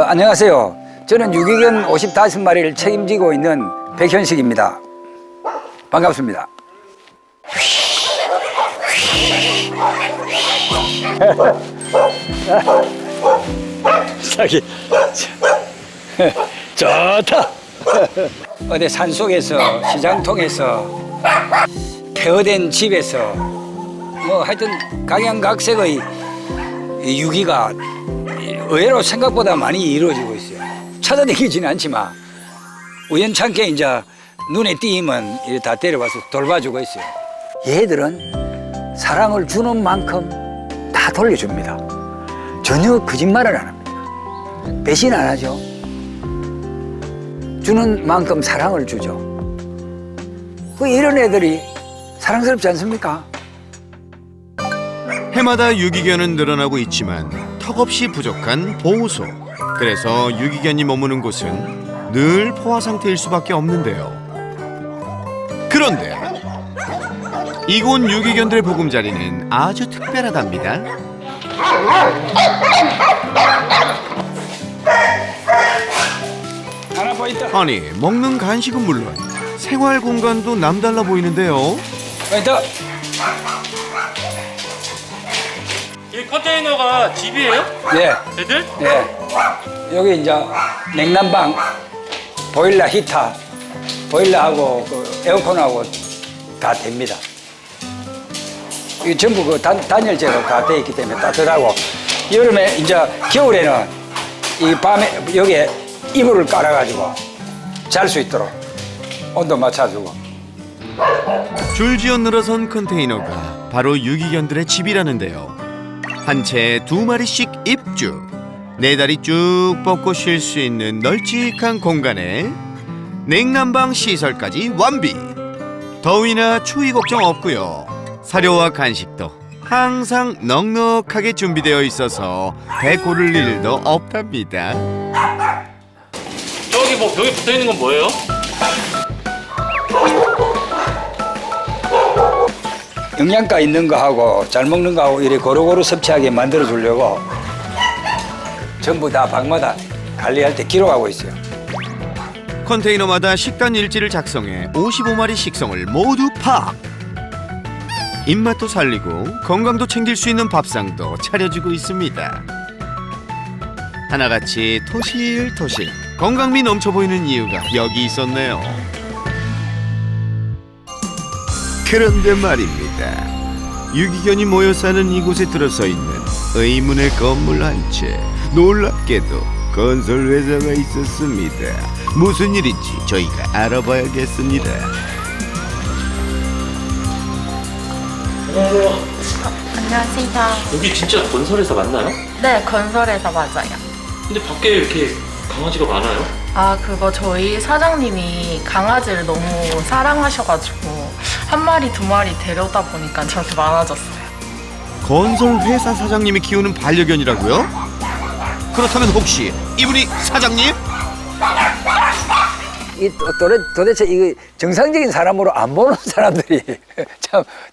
안녕하세요. 저는 유기견 55마리를 책임지고 있는 백현식입니다. 반갑습니다. 자기 좋다. 어디 산속에서 시장통에서 폐허된 집에서 뭐 하여튼 각양각색의 유기가 의외로 생각보다 많이 이루어지고 있어요. 찾아다니지는 않지만 우연찮게 이제 눈에 띄면 이렇게 다 데려와서 돌봐주고 있어요. 얘들은 사랑을 주는 만큼 다 돌려줍니다. 전혀 거짓말을 안 합니다. 배신 안 하죠. 주는 만큼 사랑을 주죠. 이런 애들이 사랑스럽지 않습니까? 해마다 유기견은 늘어나고 있지만 턱없이 부족한 보호소. 그래서 유기견이 머무는 곳은 늘 포화 상태일 수밖에 없는데요. 그런데 이곳 유기견들의 보금자리는 아주 특별하답니다. 하나 보인다. 아니, 먹는 간식은 물론 생활 공간도 남달라 보이는데요. 보인다. 이 컨테이너가 집이에요? 네. 애들? 네. 여기 이제 냉난방, 보일러 히터, 보일러하고 그 에어컨하고 다 됩니다. 이 전부 그 단열재로 다 돼 있기 때문에 따뜻하고, 여름에 이제 겨울에는 이 밤에 여기에 이불을 깔아가지고 잘 수 있도록 온도 맞춰주고. 줄지어 늘어선 컨테이너가 바로 유기견들의 집이라는데요. 한 채 2마리씩 입주. 4다리 쭉 뻗고 쉴 수 있는 널찍한 공간에 냉난방 시설까지 완비. 더위나 추위 걱정 없고요. 사료와 간식도 항상 넉넉하게 준비되어 있어서 배 고를 일도 없답니다. 저기 뭐 벽에 붙어 있는 건 뭐예요? 영양가 있는 거 하고 잘 먹는 거 하고 이렇게 고루고루 섭취하게 만들어 주려고 전부 다 방마다 관리할 때 기록하고 있어요. 컨테이너마다 식단 일지를 작성해 55마리 식성을 모두 파악. 입맛도 살리고 건강도 챙길 수 있는 밥상도 차려주고 있습니다. 하나같이 토실토실 건강미 넘쳐 보이는 이유가 여기 있었네요. 그런데 말입니다. 유기견이 모여 사는 이곳에 들어서 있는 의문의 건물 한 채. 놀랍게도 건설 회사가 있었습니다. 무슨 일인지 저희가 알아봐야겠습니다. 안녕하세요. 여기 진짜 건설회사 맞나요? 네, 건설에서 맞아요. 근데 밖에 이렇게 강아지가 많아요? 아, 그거 저희 사장님이 강아지를 너무 사랑하셔가지고 한 마리, 두 마리 데려다 보니까 저렇게 많아졌어요. 건설 회사 사장님이 키우는 반려견이라고요? 그렇다면 혹시 이분이 사장님? 도대체 이거 정상적인 사람으로 안 보는 사람들이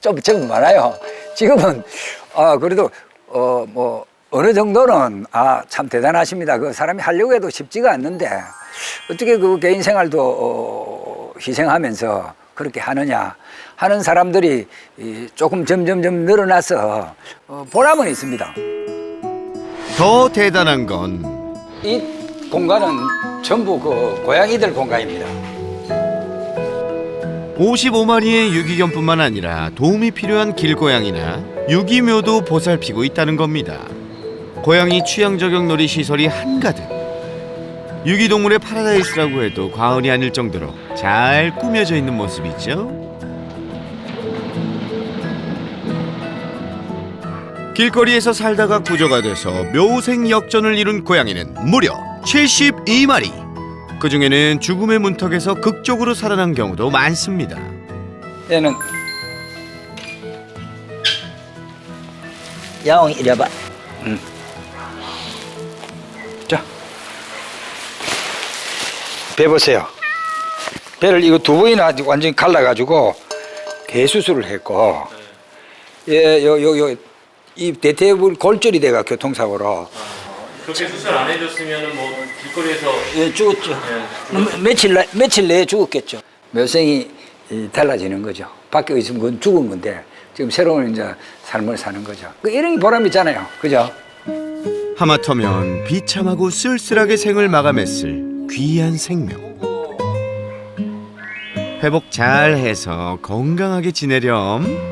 좀 많아요. 지금은 그래도 뭐 어느 정도는 참 대단하십니다. 그 사람이 하려고 해도 쉽지가 않는데 어떻게 그 개인 생활도 희생하면서 그렇게 하느냐 하는 사람들이 조금 점점점 늘어나서 보람은 있습니다. 더 대단한 건 이 공간은 전부 그 고양이들 공간입니다. 55마리의 유기견뿐만 아니라 도움이 필요한 길고양이나 유기묘도 보살피고 있다는 겁니다. 고양이 취향 저격 놀이 시설이 한가득. 유기동물의 파라다이스라고 해도 과언이 아닐 정도로 잘 꾸며져 있는 모습이죠. 길거리에서 살다가 구조가 돼서 묘생 역전을 이룬 고양이는 무려 72마리. 그중에는 죽음의 문턱에서 극적으로 살아난 경우도 많습니다. 얘는 야옹 이리 와봐. 자, 배 보세요. 배를 이거 두 번이나 완전히 갈라가지고 개수술을 했고, 이 대퇴부 골절이 돼가 교통사고로 그렇게 수술 안 해줬으면 뭐 길거리에서 예, 죽었죠. 예. 며칠 내에 죽었겠죠. 묘생이 달라지는 거죠. 밖에 있으면 그건 죽은 건데 지금 새로운 이제 삶을 사는 거죠. 이런 게 보람 있잖아요. 그죠? 하마터면 비참하고 쓸쓸하게 생을 마감했을 귀한 생명. 회복 잘 해서 건강하게 지내렴.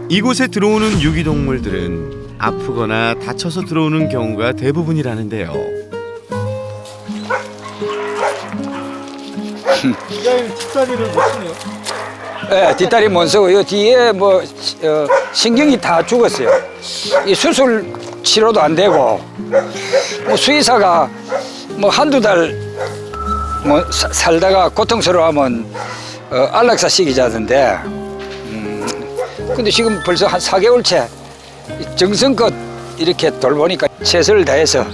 이곳에 들어오는 유기동물들은 아프거나 다쳐서 들어오는 경우가 대부분이라는데요. 뒷다리를 못 쓰네요. 예, 뒷다리 못 쓰고 요 뒤에 뭐 신경이 다 죽었어요. 이 수술 치료도 안 되고 뭐 수의사가 뭐 한두 달 뭐 살다가 고통스러워하면 안락사 시키자던데 근데 지금 벌써 한 4개월째 정성껏 이렇게 돌보니까 최선을 다해서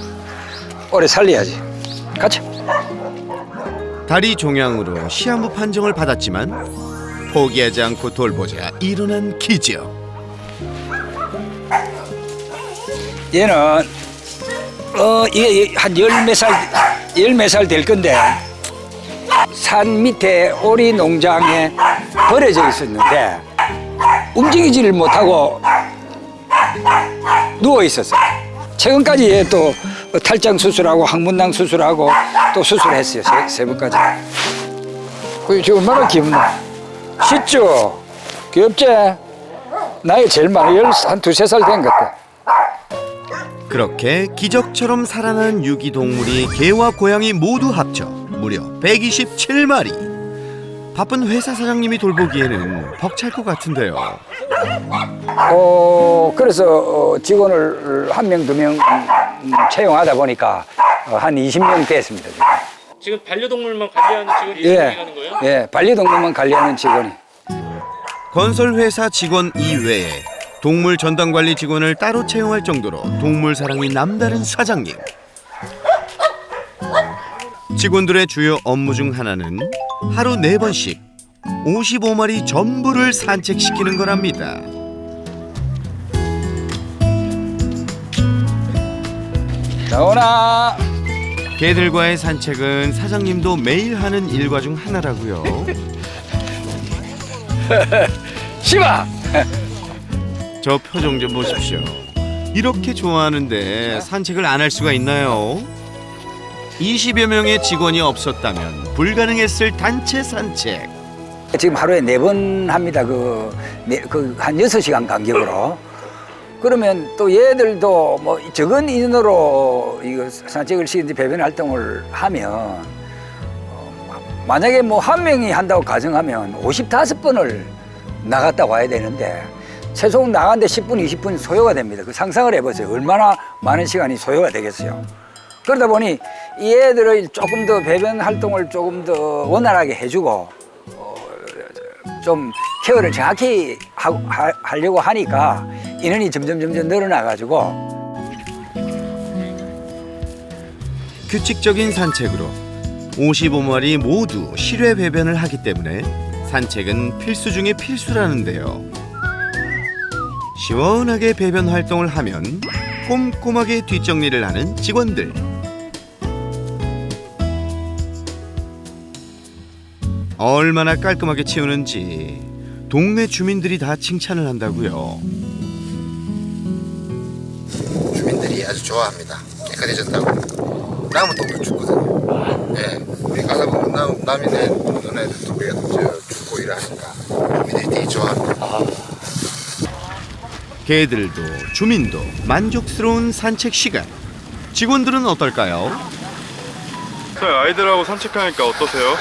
오래 살려야지. 가자. 다리 종양으로 시한부 판정을 받았지만 포기하지 않고 돌보자 일어난 기적. 얘는 이게 한 열 몇 살 될 건데 산 밑에 오리 농장에 버려져 있었는데 움직이지를 못하고 누워 있었어요. 최근까지 얘 또 탈장 수술하고 항문낭 수술하고 또 수술했어요. 세 번까지. 그 지금 얼마나 귀엽나? 쉽죠? 귀엽지? 나이 제일 많아. 한 두세 살 된 것 같아. 그렇게 기적처럼 살아난 유기동물이 개와 고양이 모두 합쳐 무려 127마리. 바쁜 회사 사장님이 돌보기에는 벅찰 것 같은데요. 그래서 직원을 한 명, 두 명 채용하다 보니까 한 20명 됐습니다. 지금 반려동물만 관리하는 직원이 예, 하는 거예요? 예, 반려동물만 관리하는 직원이. 건설회사 직원 이외에 동물 전담관리 직원을 따로 채용할 정도로 동물 사랑이 남다른 사장님. 직원들의 주요 업무 중 하나는 하루 4번씩 55마리 전부를 산책시키는 거랍니다. 나오나. 개들과의 산책은 사장님도 매일 하는 일과 중 하나라고요. 씨바. 저 표정 좀 보십시오. 이렇게 좋아하는데 산책을 안 할 수가 있나요? 20여 명의 직원이 없었다면 불가능했을 단체 산책. 지금 하루에 4번 합니다. 한 6시간 간격으로. 그러면 또 얘들도 뭐 적은 인원으로 이거 산책을 시키는지 배변 활동을 하면 만약에 뭐 한 명이 한다고 가정하면 55번을 나갔다 와야 되는데 최소 나간데 10분, 20분 소요가 됩니다. 그 상상을 해보세요. 얼마나 많은 시간이 소요가 되겠어요. 그러다 보니 이 애들을 조금 더 배변 활동을 조금 더 원활하게 해주고 좀 케어를 정확히 하려고 하니까 인원이 점점 늘어나가지고 규칙적인 산책으로 55마리 모두 실외 배변을 하기 때문에 산책은 필수 중의 필수라는데요. 시원하게 배변 활동을 하면 꼼꼼하게 뒷정리를 하는 직원들. 얼마나 깔끔하게 치우는지 동네 주민들이 다 칭찬을 한다고요. 주민들이 아주 좋아합니다. 깨끗해졌다고. 남은 똥도 죽거든요. 예, 우리 가다 보면 남이 내 너네들도 우리가 죽고 일하니까 주민들이 되게 좋아합니다. 개들도 주민도 만족스러운 산책 시간. 직원들은 어떨까요? 아이들하고 산책하니까 어떠세요?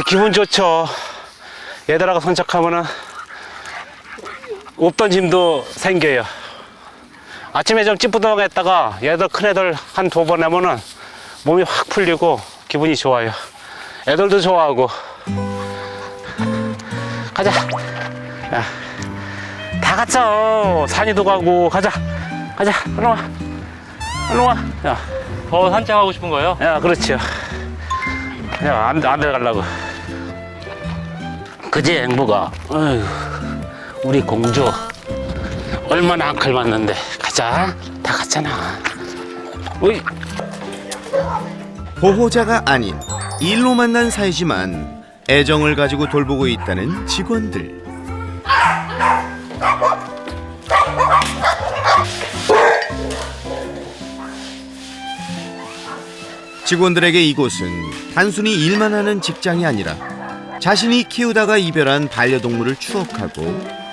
기분 좋죠. 얘들하고 산책하면은 없던 짐도 생겨요. 아침에 좀 찌뿌둥했다가 얘들 큰 애들 한 2번 하면은 몸이 확 풀리고 기분이 좋아요. 애들도 좋아하고. 가자. 야, 다 갔어. 산이도 가고 가자. 얼른 와. 야, 더 산책하고 싶은 거예요? 그렇죠. 야, 안 들어가려고. 그지, 행복아. 어휴, 우리 공주 얼마나 안 클맞는데. 가자. 다 가자. 알았잖아. 어이, 보호자가 아닌 일로 만난 사이지만 애정을 가지고 돌보고 있다는 직원들. 직원들에게 이곳은 단순히 일만 하는 직장이 아니라 자신이 키우다가 이별한 반려동물을 추억하고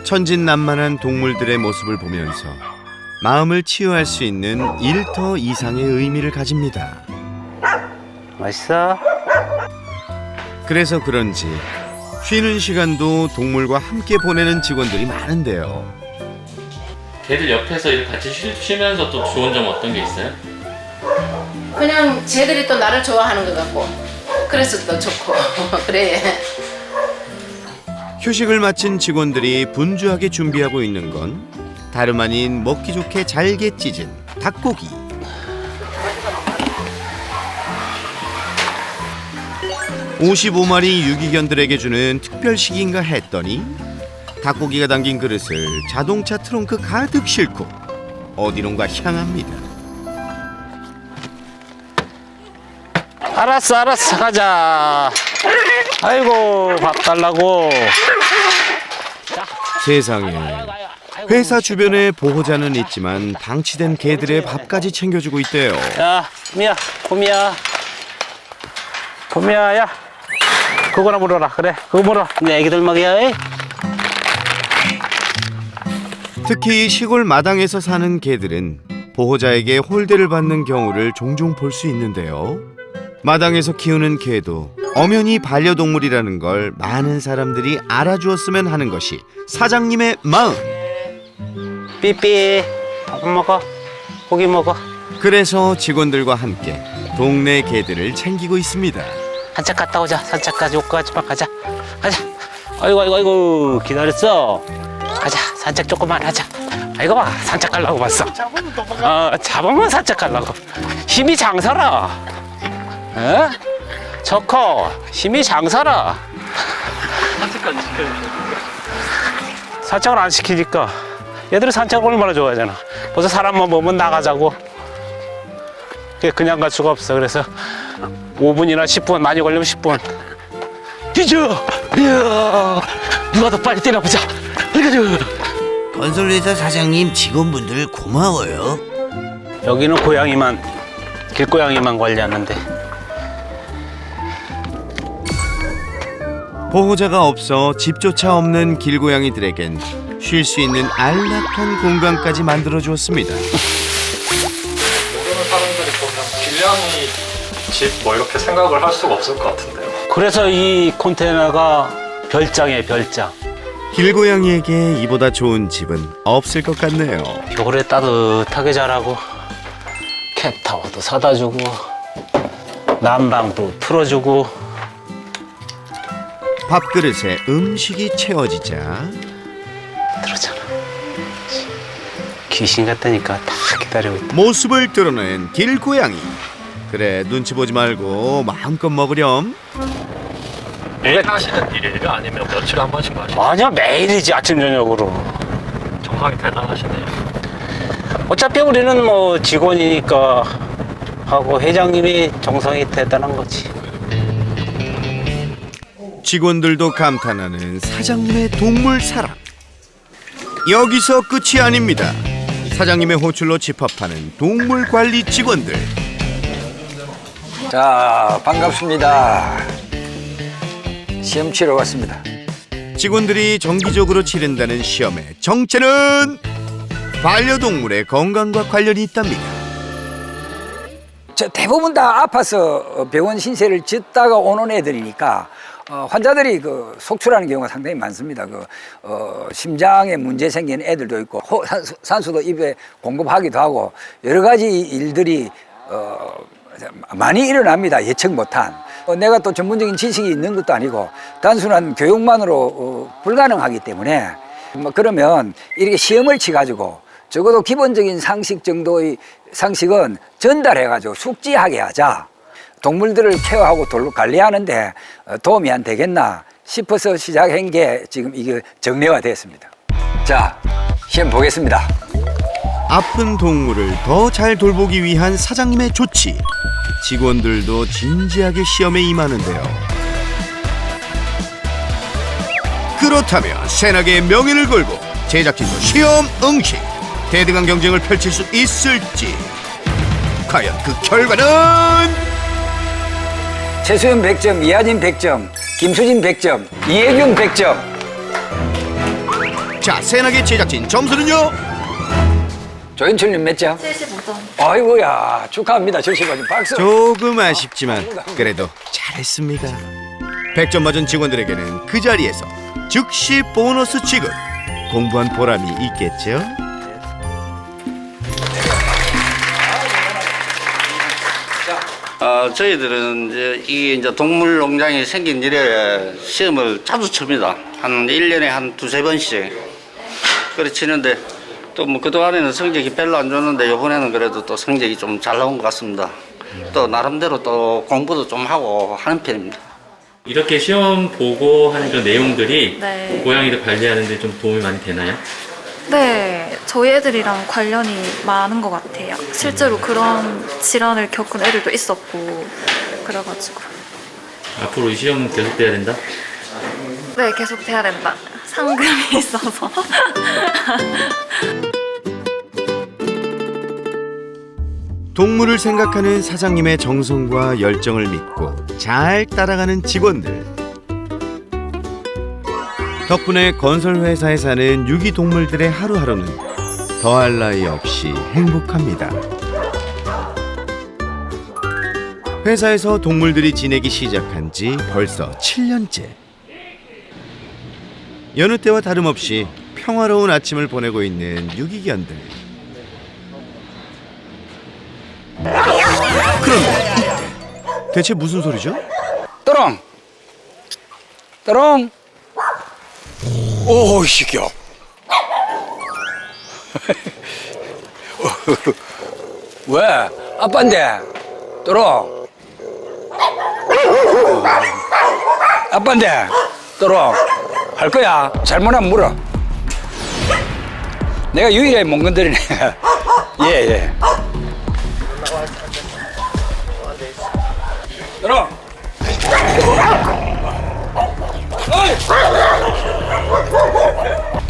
천진난만한 동물들의 모습을 보면서 마음을 치유할 수 있는 일터 이상의 의미를 가집니다. 맛있어? 그래서 그런지 쉬는 시간도 동물과 함께 보내는 직원들이 많은데요. 걔들 옆에서 이렇게 같이 쉬면서 또 좋은 점 어떤 게 있어요? 그냥 쟤들이 또 나를 좋아하는 것 같고 그래서 또 좋고 그래. 휴식을 마친 직원들이 분주하게 준비하고 있는 건 다름 아닌 먹기 좋게 잘게 찢은 닭고기. (55마리) 유기견들에게 주는 특별식인가 했더니 닭고기가 담긴 그릇을 자동차 트렁크 가득 싣고 어디론가 향합니다. 알았어, 가자. 아이고, 밥 달라고. 세상에, 회사 주변에 보호자는 있지만 방치된 개들의 밥까지 챙겨주고 있대요. 야, 봄이야, 야. 그거나 물어라. 그래, 그거 물어. 내 애기들 먹이야. 에이. 특히 시골 마당에서 사는 개들은 보호자에게 홀대를 받는 경우를 종종 볼 수 있는데요. 마당에서 키우는 개도 엄연히 반려동물이라는 걸 많은 사람들이 알아주었으면 하는 것이 사장님의 마음. 삐삐, 밥 먹어. 고기 먹어. 그래서 직원들과 함께 동네 개들을 챙기고 있습니다. 산책 갔다 오자. 산책까지 옷까지만 가자. 아이고, 기다렸어. 가자, 산책 조금만 하자. 아이고 봐, 산책 가려고 봤어. 잡으면 산책 가려고. 힘이 장사라. 에? 저커 힘이 장사라. 산책까지 시켜주셨는데. 산책을 안 시키니까 얘들이 산책을 얼마나 좋아하잖아. 벌써 사람만 보면 나가자고. 그냥 갈 수가 없어. 그래서 5분이나 10분, 많이 걸리면 10분. 뒤져! 이야, 누가 더 빨리 때려보자. 건설회사 사장님 직원분들 고마워요. 여기는 고양이만, 길고양이만 관리하는데. 보호자가 없어 집조차 없는 길고양이들에겐 쉴 수 있는 안락한 공간까지 만들어 주었습니다. 모르는 사람들이 보면 길냥이 집 뭐 이렇게 생각을 할 수가 없을 것 같은데요. 그래서 이 컨테이너가 별장이에요, 별장. 길고양이에게 이보다 좋은 집은 없을 것 같네요. 겨울에 따뜻하게 자라고 캣타워도 사다 주고 난방도 틀어주고. 밥그릇에 음식이 채워지자 들었잖아. 귀신 같다니까. 다 기다리고 있다. 모습을 드러낸 길고양이. 그래, 눈치 보지 말고 마음껏 먹으렴. 매일 하시는 일이에요? 아니면 며칠에 한 번씩 하시나요? 아니야, 매일이지. 아침 저녁으로. 정상이 대단하시네요. 어차피 우리는 뭐 직원이니까 하고, 회장님이 정성이 대단한 거지. 직원들도 감탄하는 사장님의 동물 사랑. 여기서 끝이 아닙니다. 사장님의 호출로 집합하는 동물 관리 직원들. 자, 반갑습니다. 시험 치러 왔습니다. 직원들이 정기적으로 치른다는 시험의 정체는 반려동물의 건강과 관련이 있답니다. 대부분 다 아파서 병원 신세를 짓다가 오는 애들이니까 환자들이 그 속출하는 경우가 상당히 많습니다. 심장에 문제 생기는 애들도 있고 산소도 입에 공급하기도 하고 여러 가지 일들이 많이 일어납니다. 예측 못한. 내가 또 전문적인 지식이 있는 것도 아니고 단순한 교육만으로 불가능하기 때문에 그러면 이렇게 시험을 치가지고 적어도 기본적인 상식 정도의 상식은 전달해가지고 숙지하게 하자. 동물들을 케어하고 관리하는데 도움이 안 되겠나 싶어서 시작한 게 지금 이게 정례화 됐습니다. 자, 시험 보겠습니다. 아픈 동물을 더 잘 돌보기 위한 사장님의 조치. 직원들도 진지하게 시험에 임하는데요. 그렇다면 새나개의 명예를 걸고 제작진도 시험 응시. 대등한 경쟁을 펼칠 수 있을지. 과연 그 결과는? 최수연 100점, 이하진 100점, 김수진 100점, 이혜경 100점. 자, 새나개 제작진 점수는요? 조인철님 몇 점? 75점. 아이고야, 축하합니다. 75점. 박수. 조금 아쉽지만 그래도 잘했습니다. 100점 맞은 직원들에게는 그 자리에서 즉시 보너스 지급. 공부한 보람이 있겠죠? 저희들은 이제 동물 농장이 생긴 이래 시험을 자주 칩니다. 한 1년에 한 두세 번씩. 그래 치는데 또 뭐 그동안에는 성적이 별로 안 좋았는데 이번에는 그래도 또 성적이 좀 잘 나온 것 같습니다. 또 나름대로 또 공부도 좀 하고 하는 편입니다. 이렇게 시험 보고 하는 그런 내용들이 네. 고양이를 관리하는데 좀 도움이 많이 되나요? 네, 저희 애들이랑 관련이 많은 것 같아요. 실제로 그런 질환을 겪은 애들도 있었고 그래가지고. 앞으로 이 시험은 계속돼야 된다? 네, 계속 돼야 된다. 상금이 있어서. 동물을 생각하는 사장님의 정성과 열정을 믿고 잘 따라가는 직원들. 덕분에 건설회사에 사는 유기동물들의 하루하루는 더할 나위 없이 행복합니다. 회사에서 동물들이 지내기 시작한 지 벌써 7년째. 여느 때와 다름없이 평화로운 아침을 보내고 있는 유기견들. 그런데 이때 대체 무슨 소리죠? 또롱! 또롱! 오, 이 새끼야. 왜? 아빠인데. 또롱. 아빠인데. 또롱. 할 거야. 잘못하면 물어. 내가 유일하게 못 건드리네. 예, 예. 또롱.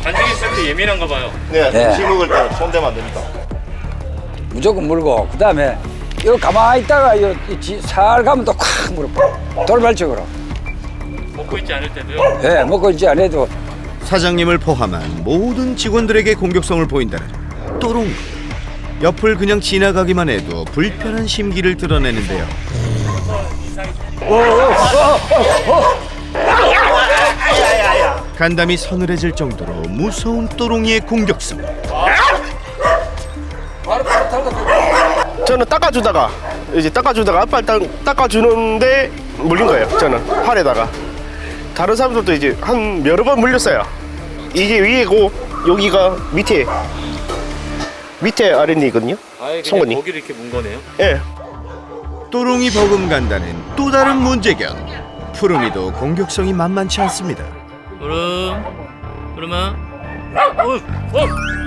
간식이 있을 때 예민한가 봐요. 네, 네. 음식 먹을 때 손대면 안 됩니다. 무조건 물고 그 다음에 이거 가만히 있다가 살 가면 또 콱 물어. 돌발적으로. 먹고 있지 않을 때도요? 예, 먹고 있지 않아도. 사장님을 포함한 모든 직원들에게 공격성을 보인다는 또롱. 옆을 그냥 지나가기만 해도 불편한 심기를 드러내는데요. 간담이 서늘해질 정도로 무서운 또롱이의 공격성. 저는 닦아주다가 앞발 닦아주는데 물린 거예요. 저는 팔에다가. 다른 사람들도 이제 한 여러 번 물렸어요. 이게 위에고 여기가 밑에 아랫니거든요. 송곳니. 거기를 이렇게 문 거네요? 예. 또롱이 버금간다는 또 다른 문제견. 푸르미도 공격성이 만만치 않습니다. 푸르마.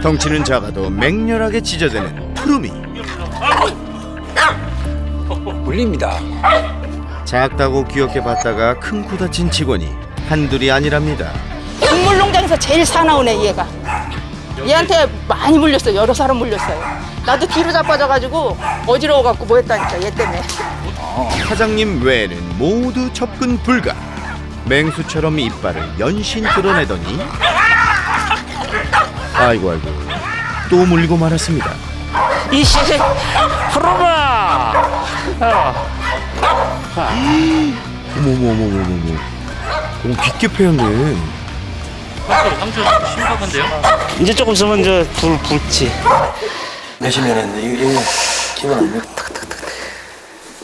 덩치는 작아도 맹렬하게 찢어대는 푸르미. 물립니다. 작다고 귀엽게 봤다가 큰 코 다친 직원이 한둘이 아니랍니다. 동물농장에서 제일 사나운 애 얘가. 얘한테 많이 물렸어요. 여러 사람 물렸어요. 나도 뒤로 자빠져가지고 어지러워갖고 뭐 했다니까 얘 때문에. 사장님 외에는 모두 접근 불가. 맹수처럼 이빨을 연신 드러내더니 아이고 또 물리고 말았습니다. 이씨, 푸르마! 어머머머머머머. 깊게 패였네. 상처 심각한데요? 이제 조금 있으면 이제 불 붙지. 내시면 이거 기분 안 좋다.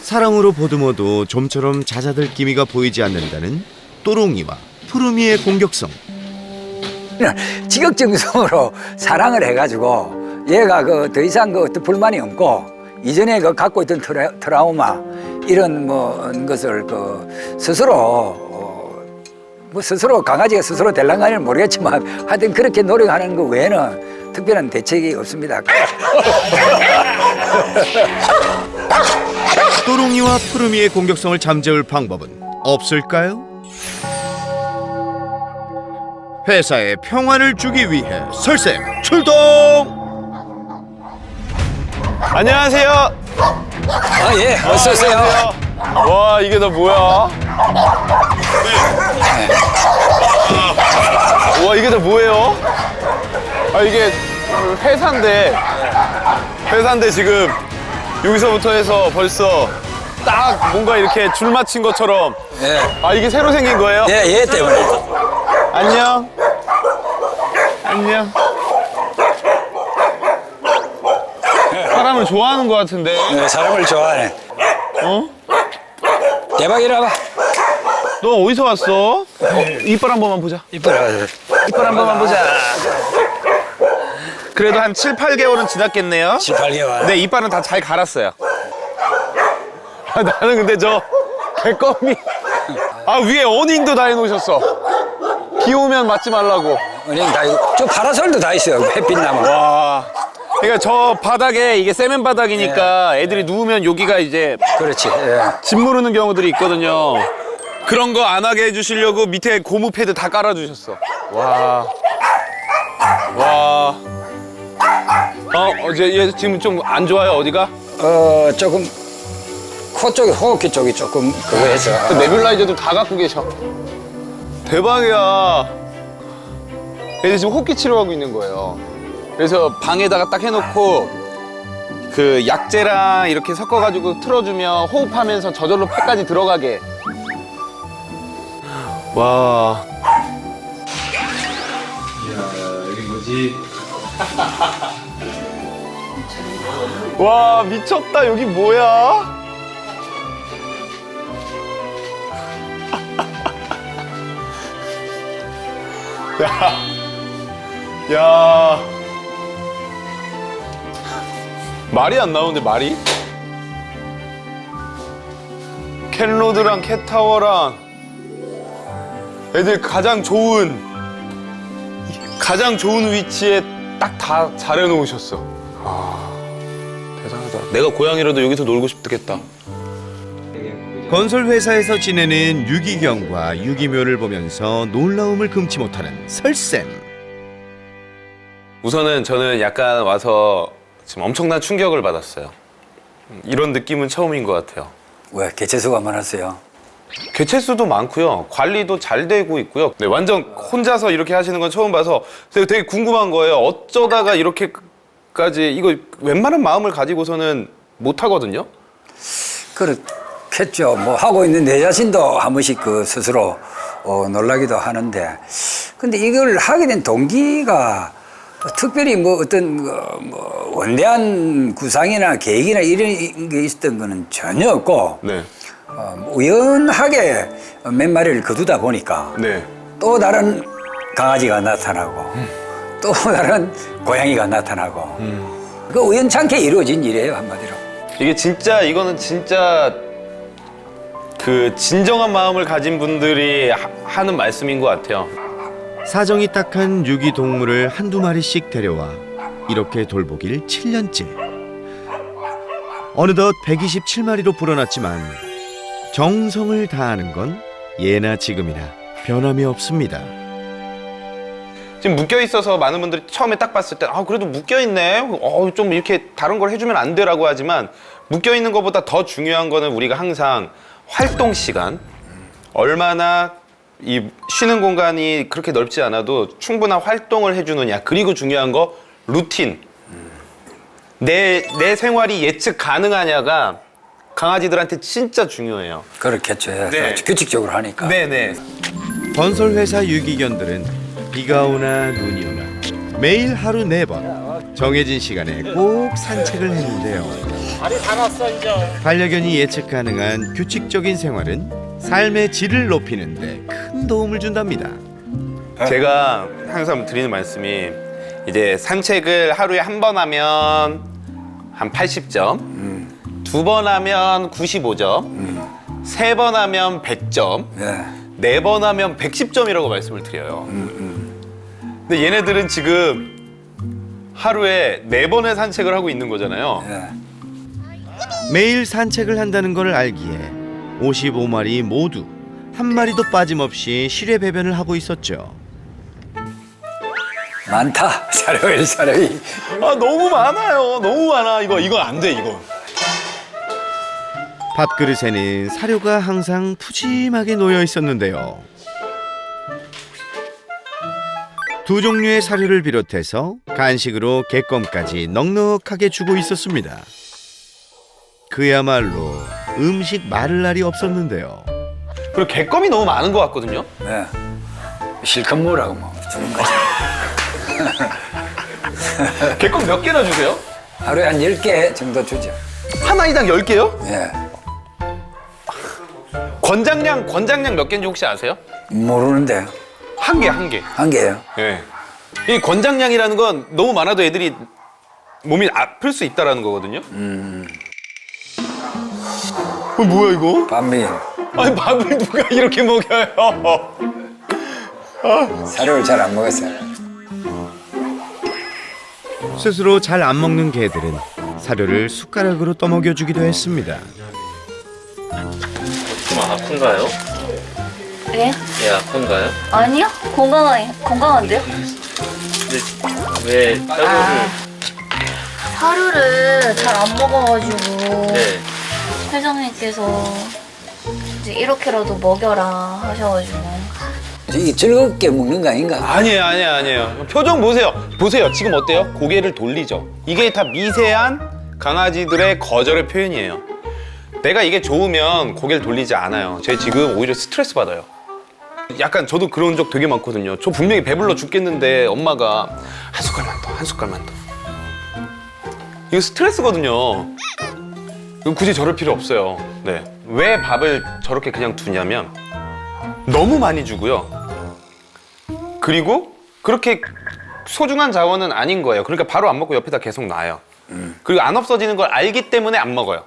사랑으로 보듬어도 좀처럼 잦아들 기미가 보이지 않는다는 또롱이와 푸르미의 공격성. 지극정성으로 사랑을 해가지고 얘가 더 이상 어떤 불만이 없고 이전에 갖고 있던 트라우마 이런 것을 스스로 강아지가 스스로 될랑가는 모르겠지만 하여튼 그렇게 노력하는 거 외에는 특별한 대책이 없습니다. 또롱이와 푸르미의 공격성을 잠재울 방법은 없을까요? 회사의 평화를 주기 위해 설쌤 출동! 안녕하세요. 아, 예, 어서 오세요. 와, 이게 다 뭐야? 와, 이게 다 뭐예요? 아, 이게 회사인데 지금 여기서부터 해서 벌써 딱 뭔가 이렇게 줄 맞힌 것처럼. 예. 아, 이게 새로 생긴 거예요? 예, 예 때문에. 안녕. 안녕. 사람을 좋아하는 것 같은데. 네, 사람을 좋아하네. 어? 대박이라 봐. 너 어디서 왔어? 이빨 한 번만 보자. 이빨 한 번만 보자. 그래도 한 7, 8개월은 지났겠네요? 7, 8개월. 네, 이빨은 다 잘 갈았어요. 아, 나는 근데 저 개껌이 위에 어닝도 다 해놓으셨어. 비 오면 맞지 말라고. 어닝 다 있고 저 파라솔도 다 있어요. 햇빛 나면. 와. 그러니까 저 바닥에 이게 세면 바닥이니까 애들이 누우면 여기가 이제 그렇지. 예. 짓 무르는 경우들이 있거든요. 그런 거 안 하게 해주시려고 밑에 고무 패드 다 깔아주셨어. 와. 와. 얘 지금 좀 안 좋아요, 어디가? 조금 코 쪽에 호흡기 쪽이 조금 그거 해서. 네뷸라이저도 다 갖고 계셔. 대박이야. 애들 지금 호흡기 치료하고 있는 거예요. 그래서 방에다가 딱 해놓고 그 약재랑 이렇게 섞어가지고 틀어주면 호흡하면서 저절로 폐까지 들어가게. 와. 여기 뭐지? 와, 미쳤다. 여기 뭐야? 야. 말이 안 나오는데, 말이? 캣로드랑 캣타워랑 애들 가장 좋은 위치에 딱 다 잘 해놓으셨어. 대단하다. 내가 고양이라도 여기서 놀고 싶겠다. 건설 회사에서 지내는 유기경과 유기묘를 보면서 놀라움을 금치 못하는 설쌤. 우선은 저는 약간 와서 지금 엄청난 충격을 받았어요. 이런 느낌은 처음인 것 같아요. 왜 개체수가 많았어요? 개체수도 많고요. 관리도 잘 되고 있고요. 네, 완전 혼자서 이렇게 하시는 건 처음 봐서 되게 궁금한 거예요. 어쩌다가 이렇게까지 이거 웬만한 마음을 가지고서는 못 하거든요. 그렇겠죠. 뭐 하고 있는 내 자신도 한 번씩 그 스스로 놀라기도 하는데, 근데 이걸 하게 된 동기가 특별히 뭐 어떤 뭐 원대한 구상이나 계획이나 이런 게 있었던 거는 전혀 없고. 네. 우연하게 몇 마리를 거두다 보니까 네. 또 다른 강아지가 나타나고 또 다른 고양이가 나타나고 그 우연찮게 이루어진 일이에요, 한마디로. 이거는 진짜 그 진정한 마음을 가진 분들이 하는 말씀인 것 같아요. 사정이 딱한 유기동물을 한두 마리씩 데려와 이렇게 돌보길 7년째. 어느덧 127마리로 불어났지만 정성을 다하는 건 예나 지금이나 변함이 없습니다. 지금 묶여 있어서 많은 분들이 처음에 딱 봤을 때 그래도 묶여 있네. 좀 이렇게 다른 걸 해주면 안 돼라고 하지만 묶여 있는 것보다 더 중요한 거는 우리가 항상 활동 시간, 얼마나 이 쉬는 공간이 그렇게 넓지 않아도 충분한 활동을 해주느냐. 그리고 중요한 거 루틴. 내 생활이 예측 가능하냐가 강아지들한테 진짜 중요해요. 그렇겠죠. 네. 규칙적으로 하니까. 네네. 건설회사 유기견들은 비가 오나 눈이 오나 매일 하루 4번 정해진 시간에 꼭 산책을 했는데요. 다리 다 났어 이제. 반려견이 예측 가능한 규칙적인 생활은 삶의 질을 높이는 데 큰 도움을 준답니다. 제가 항상 드리는 말씀이 이제 산책을 하루에 한 번 하면 한 80점, 2번 하면 95점, 3번 하면 100점, 4번 하면 110점이라고 말씀을 드려요. 근데 얘네들은 지금 하루에 4번의 산책을 하고 있는 거잖아요. 매일 산책을 한다는 걸 알기에 55마리 모두 한 마리도 빠짐없이 실외 배변을 하고 있었죠. 많다. 사료이. 아 너무 많아요. 너무 많아. 이거 안 돼 이거. 밥그릇에는 사료가 항상 푸짐하게 놓여 있었는데요. 두 종류의 사료를 비롯해서 간식으로 객검까지 넉넉하게 주고 있었습니다. 그야말로 음식 마를 날이 없었는데요. 그리고 객검이 너무 많은 것 같거든요. 네. 실컷 먹으라고 뭐 주는 거지. 객검 몇 개나 주세요? 하루에 한 10개 정도 주죠. 한 아이당 10개요? 예. 권장량 몇 개인지 혹시 아세요? 모르는데. 한 개. 한 개예요? 예. 이 권장량이라는 건 너무 많아도 애들이 몸이 아플 수 있다라는 거거든요. 뭐야 이거? 반미. 아니 밥을 누가 이렇게 먹여요? 사료를 잘 안 먹었어요. 스스로 잘 안 먹는 개들은 사료를 숟가락으로 떠먹여주기도 했습니다. 좀 아픈가요? 네? 예, 아픈가요? 아니요. 건강한데요? 근데 왜 사료를 잘 안 먹어가지고 네. 회장님께서 이제 이렇게라도 먹여라 하셔가지고. 이게 즐겁게 먹는 거 아닌가? 아니에요. 표정 보세요. 지금 어때요? 고개를 돌리죠. 이게 다 미세한 강아지들의 거절의 표현이에요. 내가 이게 좋으면 고개를 돌리지 않아요. 쟤 지금 오히려 스트레스 받아요. 약간 저도 그런 적 되게 많거든요. 저 분명히 배불러 죽겠는데 엄마가 한 숟갈만 더. 이거 스트레스거든요. 이거 굳이 저럴 필요 없어요. 네. 왜 밥을 저렇게 그냥 두냐면 너무 많이 주고요. 그리고 그렇게 소중한 자원은 아닌 거예요. 그러니까 바로 안 먹고 옆에다 계속 놔요. 그리고 안 없어지는 걸 알기 때문에 안 먹어요.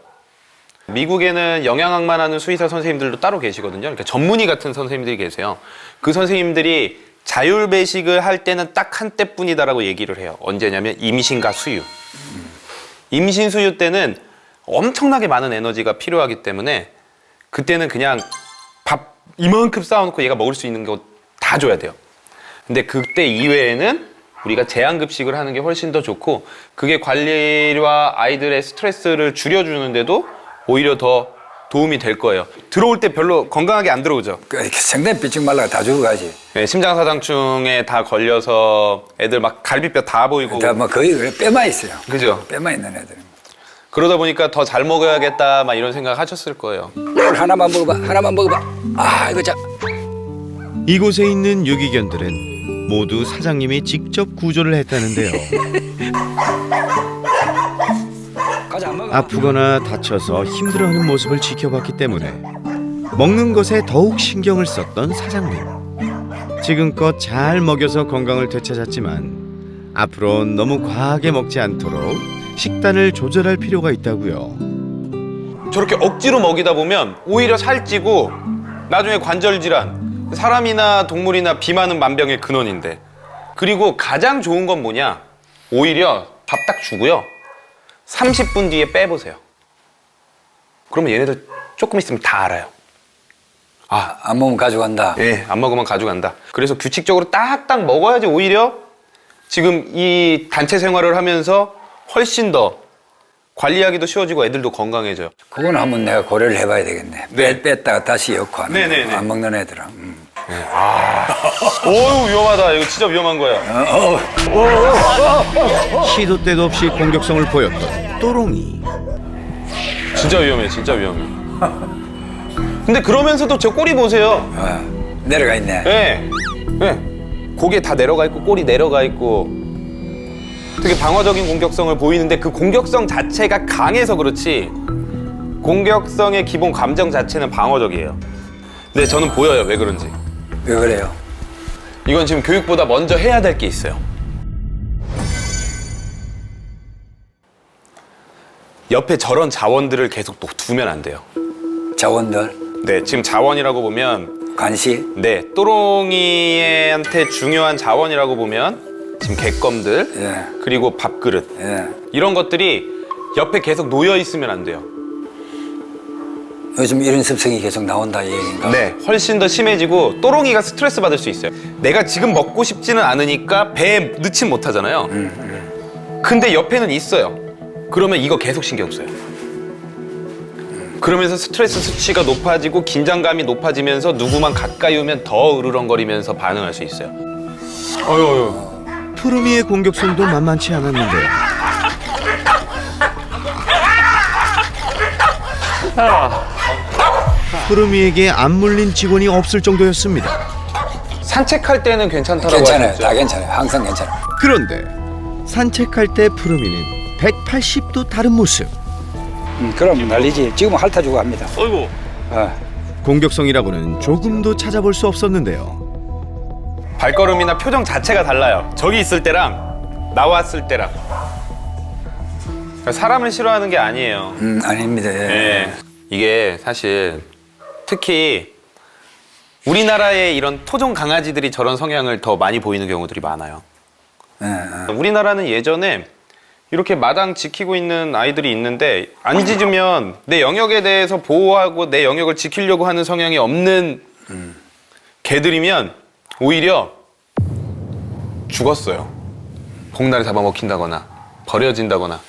미국에는 영양학만 하는 수의사 선생님들도 따로 계시거든요. 그러니까 전문의 같은 선생님들이 계세요. 그 선생님들이 자율 배식을 할 때는 딱 한 때뿐이다라고 얘기를 해요. 언제냐면 임신과 수유. 임신 수유 때는 엄청나게 많은 에너지가 필요하기 때문에 그때는 그냥 밥 이만큼 쌓아놓고 얘가 먹을 수 있는 거 다 줘야 돼요. 근데 그때 이외에는 우리가 제한급식을 하는 게 훨씬 더 좋고 그게 관리와 아이들의 스트레스를 줄여주는데도 오히려 더 도움이 될 거예요. 들어올 때 별로 건강하게 안 들어오죠. 이렇게 생내비증 말라가 다 주고 가지. 네, 심장사상충에 다 걸려서 애들 막 갈비뼈 다 보이고. 다 뭐 거의 그래 뼈만 있어요. 그죠? 뼈만 있는 애들. 그러다 보니까 더 잘 먹어야겠다 막 이런 생각 하셨을 거예요. 하나만 먹어봐. 아 이거 자. 이곳에 있는 유기견들은 모두 사장님이 직접 구조를 했다는데요. 아프거나 다쳐서 힘들어하는 모습을 지켜봤기 때문에 먹는 것에 더욱 신경을 썼던 사장님. 지금껏 잘 먹여서 건강을 되찾았지만 앞으로 너무 과하게 먹지 않도록 식단을 조절할 필요가 있다고요. 저렇게 억지로 먹이다 보면 오히려 살찌고 나중에 관절 질환, 사람이나 동물이나 비만은 만병의 근원인데. 그리고 가장 좋은 건 뭐냐? 오히려 밥 딱 주고요. 30분 뒤에 빼보세요. 그러면 얘네들 조금 있으면 다 알아요. 아, 안 먹으면 가져간다. 예, 안 먹으면 가져간다. 그래서 규칙적으로 딱딱 먹어야지 오히려 지금 이 단체 생활을 하면서 훨씬 더 관리하기도 쉬워지고 애들도 건강해져요. 그건 한번 내가 고려를 해봐야 되겠네. 네. 뺐다가 다시 넣고 하는 네네네. 안 먹는 애들은. 네. 어우 위험하다. 이거 진짜 위험한 거야. 시도 때도 없이 공격성을 보였던 또롱이. 진짜 위험해. 근데 그러면서도 저 꼬리 보세요. 내려가 있네. 네. 고개 다 내려가 있고 꼬리 내려가 있고 되게 방어적인 공격성을 보이는데 그 공격성 자체가 강해서 그렇지 공격성의 기본 감정 자체는 방어적이에요. 근데 저는 보여요. 왜 그런지. 왜 그래요? 이건 지금 교육보다 먼저 해야 될 게 있어요. 옆에 저런 자원들을 계속 두면 안 돼요. 자원들? 네, 지금 자원이라고 보면 간식? 네, 또롱이한테 중요한 자원이라고 보면 지금 객검들, 예. 그리고 밥그릇 예. 이런 것들이 옆에 계속 놓여 있으면 안 돼요. 요즘 이런 습성이 계속 나온다 이 얘기인가? 네, 훨씬 더 심해지고 또롱이가 스트레스 받을 수 있어요. 내가 지금 먹고 싶지는 않으니까 배에 넣진 못하잖아요. 근데 옆에는 있어요. 그러면 이거 계속 신경 써요. 그러면서 스트레스 수치가 높아지고 긴장감이 높아지면서 누구만 가까이 오면 더 으르렁거리면서 반응할 수 있어요. 어휴. 푸르미의 공격성도 만만치 않았는데요. 푸르미에게 안 물린 직원이 없을 정도였습니다. 산책할 때는 괜찮다라고 괜찮아요. 하셨죠? 다 괜찮아요. 항상 괜찮아요. 그런데 산책할 때 푸르미는 180도 다른 모습. 그럼 난리지. 지금 핥아주고 합니다. 어이구. 공격성이라고는 조금도 찾아볼 수 없었는데요. 발걸음이나 표정 자체가 달라요. 저기 있을 때랑 나왔을 때랑. 사람을 싫어하는 게 아니에요. 아닙니다. 예. 네. 이게 사실 특히 우리나라의 이런 토종 강아지들이 저런 성향을 더 많이 보이는 경우들이 많아요. 우리나라는 예전에 이렇게 마당 지키고 있는 아이들이 있는데 안 짖으면 내 영역에 대해서 보호하고 내 영역을 지키려고 하는 성향이 없는 개들이면 오히려 죽었어요. 복날에 잡아먹힌다거나 버려진다거나.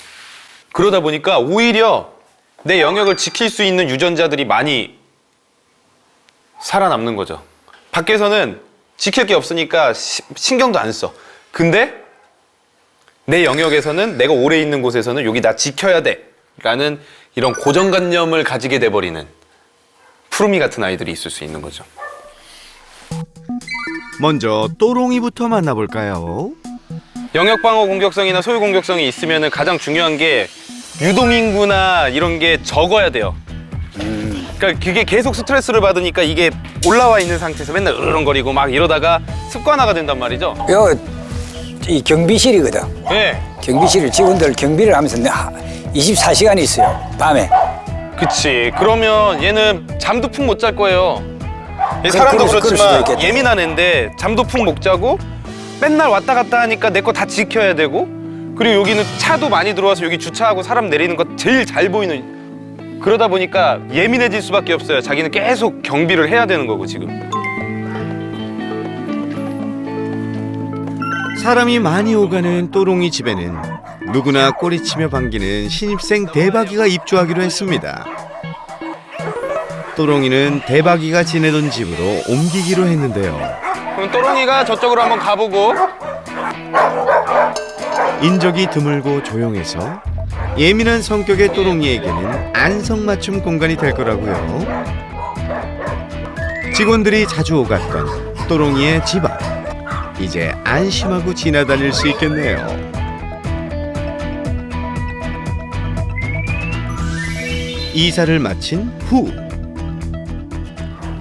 그러다 보니까 오히려 내 영역을 지킬 수 있는 유전자들이 많이 살아남는 거죠. 밖에서는 지킬 게 없으니까 신경도 안 써. 근데 내 영역에서는 내가 오래 있는 곳에서는 여기 나 지켜야 돼 라는 이런 고정관념을 가지게 돼버리는 푸르미 같은 아이들이 있을 수 있는 거죠. 먼저 또롱이부터 만나볼까요? 영역방어 공격성이나 소유 공격성이 있으면 가장 중요한 게 유동인구나 이런 게 적어야 돼요. 그러니까 그게 계속 스트레스를 받으니까 이게 올라와 있는 상태에서 맨날 으르렁거리고 막 이러다가 습관화가 된단 말이죠. 이 경비실이거든. 네. 경비실 직원들 경비를 하면서 24시간이 있어요. 밤에. 그치. 그러면 얘는 잠도 푹 못 잘 거예요. 그럴 사람도 수도 그렇지만 있겠다. 예민한 애인데 잠도 푹 못 자고 맨날 왔다 갔다 하니까 내 거 다 지켜야 되고 그리고 여기는 차도 많이 들어와서 여기 주차하고 사람 내리는 거 제일 잘 보이는 그러다 보니까 예민해질 수밖에 없어요. 자기는 계속 경비를 해야 되는 거고 지금. 사람이 많이 오가는 또롱이 집에는 누구나 꼬리치며 반기는 신입생 대박이가 입주하기로 했습니다. 또롱이는 대박이가 지내던 집으로 옮기기로 했는데요. 그럼 또롱이가 저쪽으로 한번 가보고. 인적이 드물고 조용해서 예민한 성격의 또롱이에게는 안성맞춤 공간이 될 거라고요. 직원들이 자주 오갔던 또롱이의 집 앞. 이제 안심하고 지나다닐 수 있겠네요. 이사를 마친 후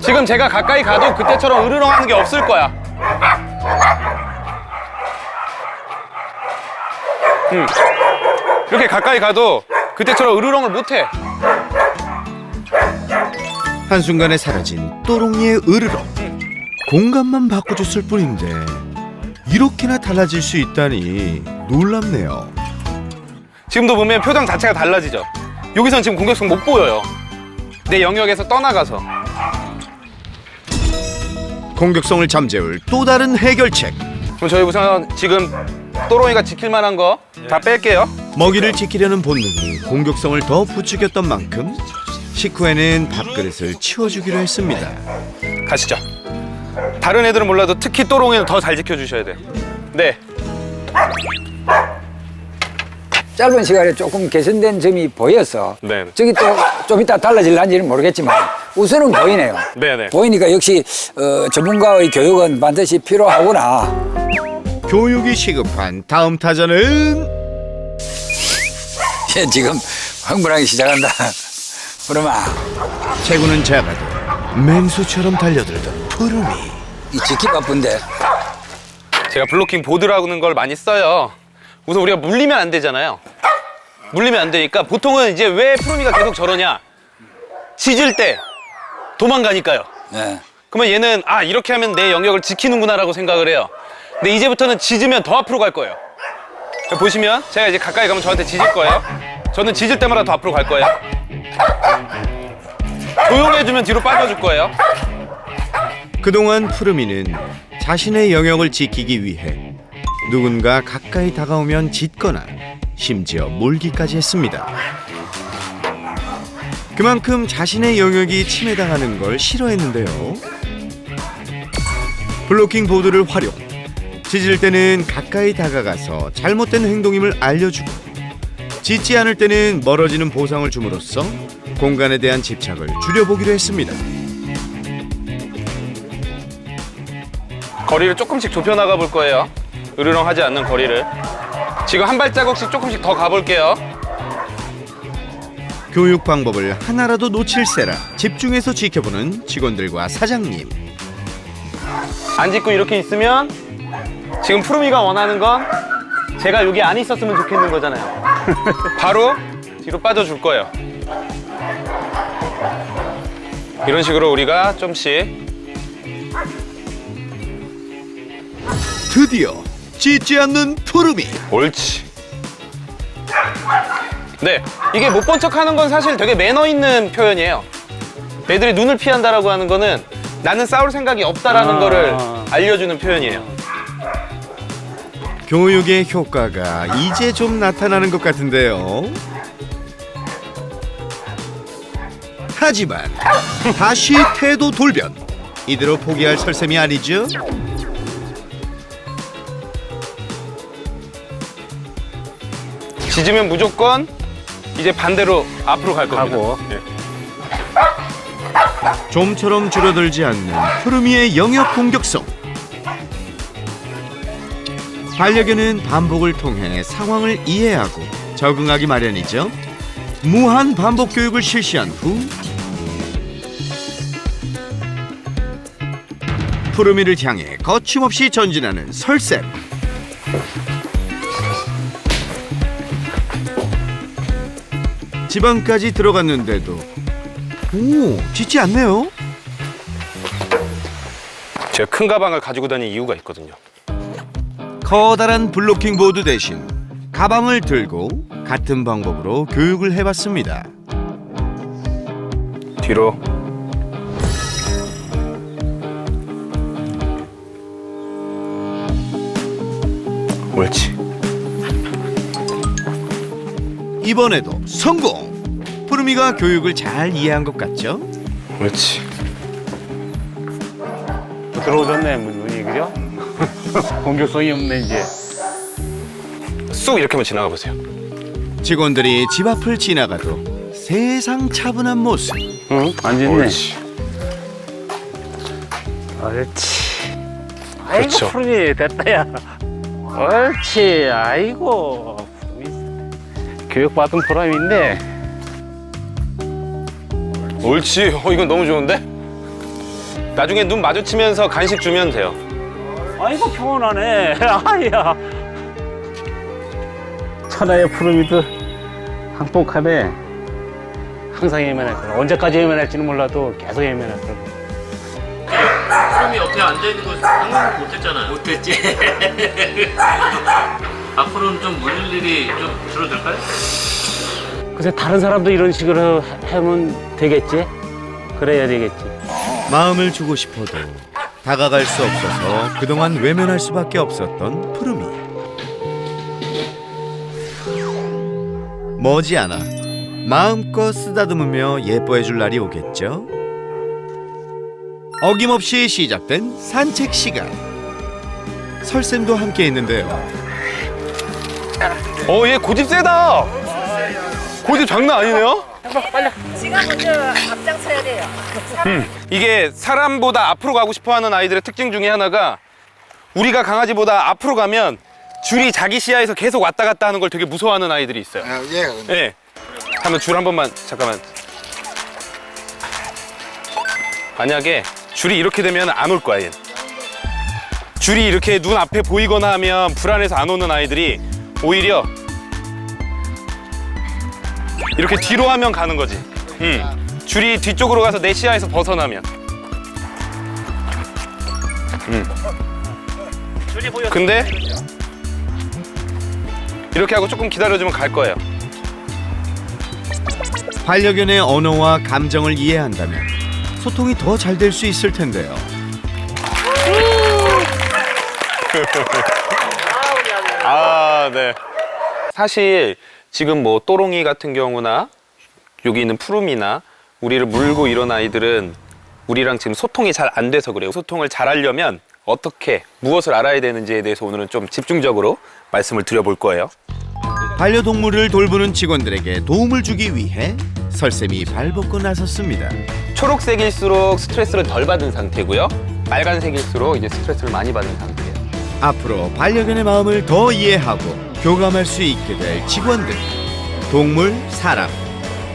지금 제가 가까이 가도 그때처럼 으르렁하는 게 없을 거야. 이렇게 가까이 가도 그때처럼 으르렁을 못해. 한순간에 사라진 또롱이의 으르렁. 공간만 바꿔줬을 뿐인데 이렇게나 달라질 수 있다니 놀랍네요. 지금도 보면 표정 자체가 달라지죠. 여기선 지금 공격성 못 보여요. 내 영역에서 떠나가서. 공격성을 잠재울 또 다른 해결책. 그럼 저희 우선 지금 또롱이가 지킬 만한 거 다 뺄게요. 먹이를 지키려는 본능이 공격성을 더 부추겼던 만큼 식후에는 밥그릇을 치워주기로 했습니다. 가시죠. 다른 애들은 몰라도 특히 또롱이는 더 잘 지켜주셔야 돼요. 네. 짧은 시간에 조금 개선된 점이 보여서 네. 저기 또 좀 이따 달라질는지는 모르겠지만 우선은 보이네요. 네네. 보이니까 역시 전문가의 교육은 반드시 필요하구나. 교육이 시급한 다음 타자는 지금 흥분하기 시작한다. 그러면 체구는 작아도 맹수처럼 달려들던 푸르미. 이 지키 바쁜데. 제가 블로킹 보드라는 걸 많이 써요. 우선 우리가 물리면 안 되잖아요. 물리면 안 되니까 보통은 이제 왜 푸르미가 계속 저러냐? 짖을 때 도망가니까요. 네. 그러면 얘는 아 이렇게 하면 내 영역을 지키는구나라고 생각을 해요. 근데 이제부터는 짖으면 더 앞으로 갈 거예요. 보시면 제가 이제 가까이 가면 저한테 짖을 거예요. 저는 짖을 때마다 더 앞으로 갈 거예요. 조용해주면 뒤로 빠져줄 거예요. 그동안 푸르미는 자신의 영역을 지키기 위해 누군가 가까이 다가오면 짖거나 심지어 몰기까지 했습니다. 그만큼 자신의 영역이 침해당하는 걸 싫어했는데요. 블로킹 보드를 활용. 짖을 때는 가까이 다가가서 잘못된 행동임을 알려주고, 짖지 않을 때는 멀어지는 보상을 줌으로써 공간에 대한 집착을 줄여보기로 했습니다. 거리를 조금씩 좁혀나가 볼 거예요. 으르렁하지 않는 거리를. 지금 한 발자국씩 조금씩 더 가볼게요. 교육 방법을 하나라도 놓칠세라 집중해서 지켜보는 직원들과 사장님. 안 짖고 이렇게 있으면 지금 푸르미가 원하는 건 제가 여기 안 있었으면 좋겠는 거잖아요. 바로 뒤로 빠져줄 거예요. 이런 식으로 우리가 좀씩. 드디어 짖지 않는 푸르미. 옳지. 네, 이게 못 본 척하는 건 사실 되게 매너 있는 표현이에요. 애들이 눈을 피한다라고 하는 거는 나는 싸울 생각이 없다라는 거를 알려주는 표현이에요. 교육의 효과가 이제 좀 나타나는 것 같은데요. 하지만 다시 태도 돌변. 이대로 포기할 설셈이 아니죠? 짖으면 무조건 이제 반대로 앞으로 갈 겁니다. 네. 좀처럼 줄어들지 않는 푸르미의 영역 공격성. 반려견은 반복을 통해 상황을 이해하고 적응하기 마련이죠. 무한 반복 교육을 실시한 후 푸르미를 향해 거침없이 전진하는 설쌤. 집안까지 들어갔는데도 짖지 않네요. 제가 큰 가방을 가지고 다니는 이유가 있거든요. 커다란 블로킹 보드 대신 가방을 들고 같은 방법으로 교육을 해봤습니다. 뒤로. 옳지. 이번에도 성공! 푸르미가 교육을 잘 이해한 것 같죠? 옳지. 들어오셨네, 문이, 그죠? 공격성이 없네, 이제. 쑥 이렇게만 지나가 보세요. 직원들이 집 앞을 지나가도 세상 차분한 모습. 응, 앉았네. 옳지. 옳지. 아이고, 그렇죠. 푸르미, 됐다, 야. 옳지, 아이고. 교육받은 보람인데. 옳지. 이건 너무 좋은데? 나중에 눈 마주치면서 간식 주면 돼요. 아이고, 평온하네. 아야. 천하의 푸르미도 항복하네. 항상 예민할 거야. 언제까지 예민할지는 몰라도 계속 예민할 거야. 푸르미 옆에 앉아있는 거 상상 못했잖아요. 못했지. 앞으로는 좀 물릴 일이 좀 줄어들까요? 글쎄, 다른 사람도 이런 식으로 하면 되겠지? 그래야 되겠지. 마음을 주고 싶어도 다가갈 수 없어서 그동안 외면할 수밖에 없었던 푸르미. 머지않아 마음껏 쓰다듬으며 예뻐해줄 날이 오겠죠. 어김없이 시작된 산책 시간. 설쌤도 함께 했는데요. 얘 고집 세다. 고집 장난 아니네요. 지가 먼저 앞장서야 돼요. 이게 사람보다 앞으로 가고 싶어하는 아이들의 특징 중에 하나가, 우리가 강아지보다 앞으로 가면 줄이 자기 시야에서 계속 왔다 갔다 하는 걸 되게 무서워하는 아이들이 있어요. 네. 한번 줄 한 번만, 잠깐만. 만약에 줄이 이렇게 되면 안 올 거야, 얘는. 줄이 이렇게 눈 앞에 보이거나 하면 불안해서 안 오는 아이들이 오히려 이렇게 뒤로 하면 가는 거지. 줄이 뒤쪽으로 가서 내 시야에서 벗어나면. 줄이 근데 이렇게 하고 조금 기다려주면 갈 거예요. 반려견의 언어와 감정을 이해한다면 소통이 더 잘 될 수 있을 텐데요. 아, 네. 사실 지금 뭐 또롱이 같은 경우나 여기 있는 푸름이나 우리를 물고 이런 아이들은 우리랑 지금 소통이 잘 안 돼서 그래요. 소통을 잘 하려면 어떻게, 무엇을 알아야 되는지에 대해서 오늘은 좀 집중적으로 말씀을 드려볼 거예요. 반려동물을 돌보는 직원들에게 도움을 주기 위해 설쌤이 발벗고 나섰습니다. 초록색일수록 스트레스를 덜 받은 상태고요. 빨간색일수록 이제 스트레스를 많이 받은 상태예요. 앞으로 반려견의 마음을 더 이해하고 교감할 수 있게 될 직원들, 동물, 사람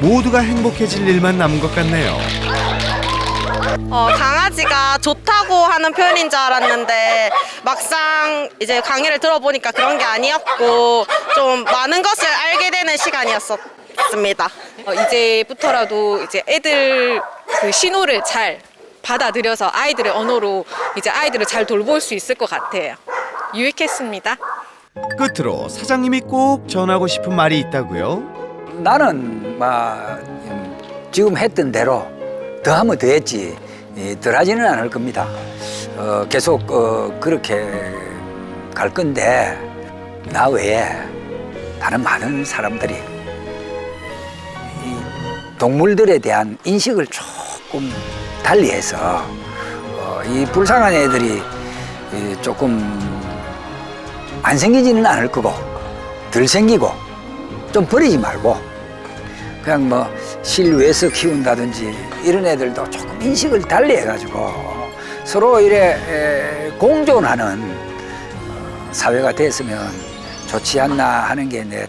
모두가 행복해질 일만 남은 것 같네요. 강아지가 좋다고 하는 표현인 줄 알았는데 막상 이제 강의를 들어보니까 그런 게 아니었고 좀 많은 것을 알게 되는 시간이었습니다. 이제부터라도 이제 애들 그 신호를 잘 받아들여서 아이들의 언어로 이제 아이들을 잘 돌볼 수 있을 것 같아요. 유익했습니다. 끝으로 사장님이 꼭 전하고 싶은 말이 있다고요? 나는 지금 했던 대로 더 하면 더 했지 덜 하지는 않을 겁니다. 계속 그렇게 갈 건데 나 외에 다른 많은 사람들이 이 동물들에 대한 인식을 조금 달리해서 이 불쌍한 애들이 조금 안 생기지는 않을 거고 덜 생기고 좀 버리지 말고 그냥 뭐 실외에서 키운다든지 이런 애들도 조금 인식을 달리 해가지고 서로 이래 공존하는 사회가 됐으면 좋지 않나 하는 게 내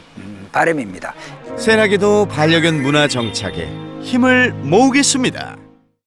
바람입니다. 새나게도 반려견 문화 정착에 힘을 모으겠습니다.